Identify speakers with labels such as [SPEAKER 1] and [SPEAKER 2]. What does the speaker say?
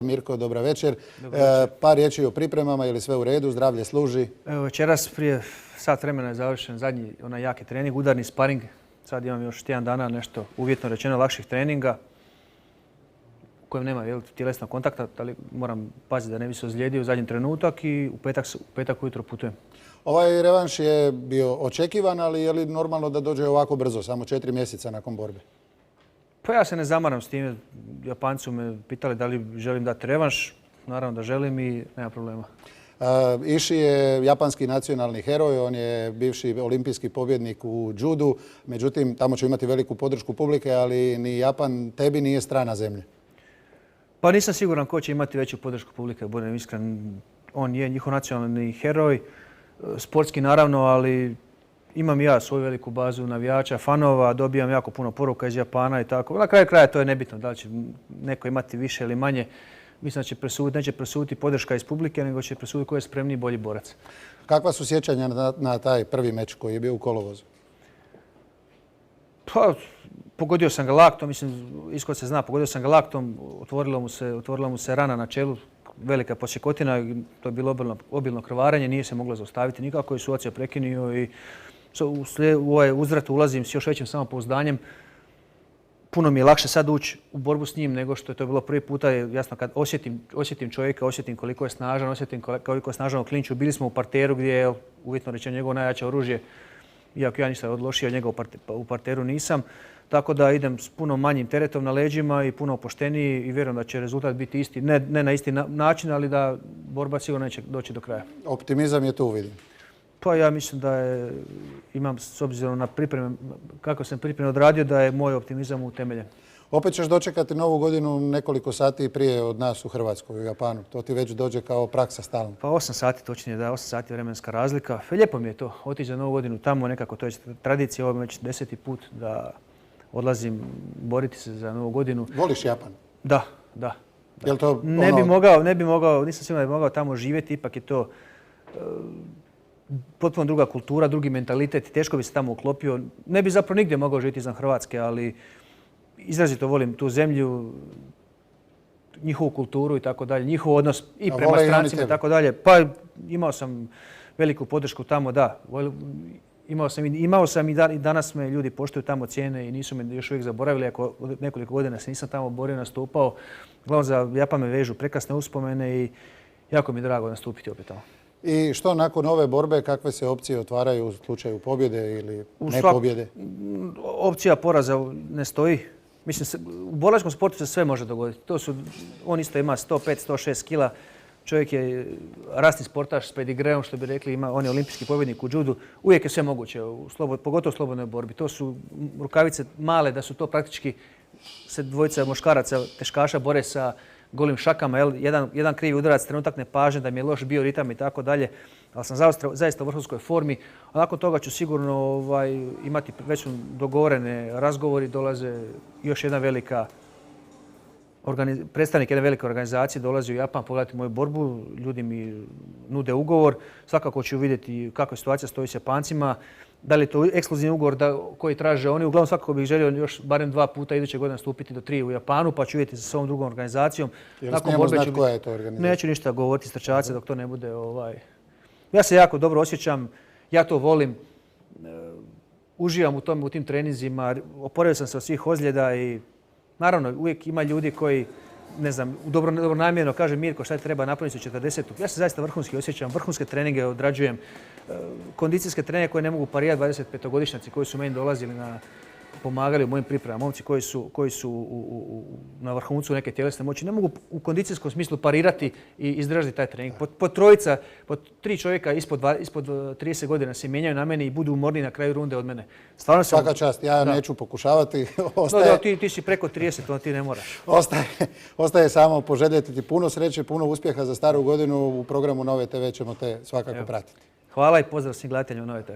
[SPEAKER 1] Mirko, dobra večer. Par riječi o pripremama, je li sve u redu, zdravlje služi?
[SPEAKER 2] Evo, večeras prije sat vremena je završen zadnji onaj jaki trening, udarni sparing. Sad imam još tjedan dana nešto uvjetno rečeno lakših treninga u kojem nema tjelesnog kontakta, ali moram paziti da ne bi se ozlijedio u zadnji trenutak i u petak ujutro putujem.
[SPEAKER 1] Ovaj revanš je bio očekivan, ali je li normalno da dođe ovako brzo, samo 4 mjeseca nakon borbe?
[SPEAKER 2] Pa ja se ne zamaram s time. Japanci su me pitali da li želim dati revanš. Naravno da želim i nema problema.
[SPEAKER 1] Ishii je japanski nacionalni heroj, on je bivši olimpijski pobjednik u judu, međutim tamo će imati veliku podršku publike, ali ni Japan tebi nije strana zemlja.
[SPEAKER 2] Pa nisam siguran ko će imati veću podršku publike, budem iskren. On je njihov nacionalni heroj, sportski naravno, ali imam i ja svoju veliku bazu navijača, fanova, dobijam jako puno poruka iz Japana i tako. Na kraju kraja to je nebitno, da li će neko imati više ili manje. Mislim da će presuditi, neće presuditi podrška iz publike, nego će presuditi ko je spremniji i bolji borac.
[SPEAKER 1] Kakva su sjećanja na taj prvi meč koji je bio u kolovozu?
[SPEAKER 2] Pa, pogodio sam ga laktom, mislim, iskod se zna, pogodio sam ga laktom, otvorila mu se rana na čelu, velika posjekotina, to je bilo obilno krvarenje, nije se moglo zaustaviti nikako i sudac je prekinuo i u ovaj uzvrat ulazim s još većim samopouzdanjem. Puno mi je lakše sad ući u borbu s njim nego što je to bilo prvi puta. Jasno, kad osjetim čovjeka, osjetim koliko je snažan, osjetim koliko je snažan u klinču. Bili smo u parteru gdje je, uvjetno rečeno, njegovo najjače oružje. Iako ja ništa lošije od njega u parteru nisam. Tako da idem s puno manjim teretom na leđima i puno opušteniji i vjerujem da će rezultat biti isti. Ne na isti način, ali da borba sigurno neće doći do kraja.
[SPEAKER 1] Optimizam je tu, vidim.
[SPEAKER 2] Pa ja mislim da imam, s obzirom na pripreme, kako sam pripreme odradio, da je moj optimizam utemeljen.
[SPEAKER 1] Opet ćeš dočekati novu godinu nekoliko sati prije od nas u Hrvatskoj, u Japanu. To ti već dođe kao praksa stalno.
[SPEAKER 2] Pa 8 sati, točnije da je 8 sati vremenska razlika. Lijepo mi je to, otići za novu godinu tamo nekako, to je tradicija, ovo je već 10. put da odlazim boriti se za novu godinu.
[SPEAKER 1] Voliš Japan?
[SPEAKER 2] Da, da.
[SPEAKER 1] Jel to
[SPEAKER 2] Ne bi mogao, nisam siguran da bi mogao tamo živjeti, ipak je to potpuno druga kultura, drugi mentalitet, teško bi se tamo uklopio. Ne bi zapravo nigdje mogao živjeti izvan Hrvatske, ali izrazito volim tu zemlju, njihovu kulturu i tako dalje, njihov odnos i prema strancima i tako dalje. Pa imao sam veliku podršku tamo, da. Imao sam i danas me ljudi poštuju tamo, cijene i nisu me još uvijek zaboravili. Ako nekoliko godina se nisam tamo borio, nastupao. Uglavnom za Japan me vežu prekrasne uspomene i jako mi je drago nastupiti opet tamo.
[SPEAKER 1] I što nakon ove borbe, kakve se opcije otvaraju u slučaju pobjede ili ne pobjede?
[SPEAKER 2] Opcija poraza ne stoji. Mislim, u borilačkom sportu se sve može dogoditi. On isto ima 105-106 kila. Čovjek je rasni sportaš s pedigreom, što bi rekli, on je olimpijski pobjednik u judu. Uvijek je sve moguće, pogotovo u slobodnoj borbi. To su rukavice male, da su to praktički se dvojica muškaraca, teškaša bore sa golim šakama. Jedan krivi udarac, trenutak nepažnje, da mi je loš bioritam i tako dalje. Ali sam zaista u vrhunskoj formi. A nakon toga ću sigurno imati već dogovorene razgovori. Dolaze još jedna velika predstavnik jedne velike organizacije dolazi u Japan pogledati moju borbu, ljudi mi nude ugovor. Svakako ću vidjeti kakva situacija stoji s Japancima, da li je to ekskluzivni ugovor koji traže oni. Uglavnom svakako bih želio još barem 2 puta iduće godine stupiti do 3 u Japanu, pa ću vidjeti sa ovom drugom organizacijom.
[SPEAKER 1] Jel smijemo znati koja je to organizacija?
[SPEAKER 2] Neću ništa govoriti s trčaca dok to ne bude. Ja se jako dobro osjećam, ja to volim, uživam u tim treninzima, oporavio sam se od svih ozljeda i naravno, uvijek ima ljudi koji, ne znam, dobronamjerno kaže Mirko šta treba napraviti u 40. Ja se zaista vrhunski osjećam, vrhunske treninge odrađujem, kondicijske treninge koje ne mogu parirati 25-godišnjaci koji su meni dolazili pomagali u mojim pripremama, momci koji su na vrhuncu neke tjelesne moći, ne mogu u kondicijskom smislu parirati i izdržati taj trening. Po 3 čovjeka ispod 30 godina se mijenjaju na meni i budu umorni na kraju runde od mene.
[SPEAKER 1] Svaka čast, ja neću pokušavati.
[SPEAKER 2] Ti si preko 30, onda ti ne moraš.
[SPEAKER 1] Ostaje samo poželjeti ti puno sreće, puno uspjeha za staru godinu. U programu Nove TV ćemo te svakako pratiti.
[SPEAKER 2] Hvala i pozdrav svim gledateljima Nove TV.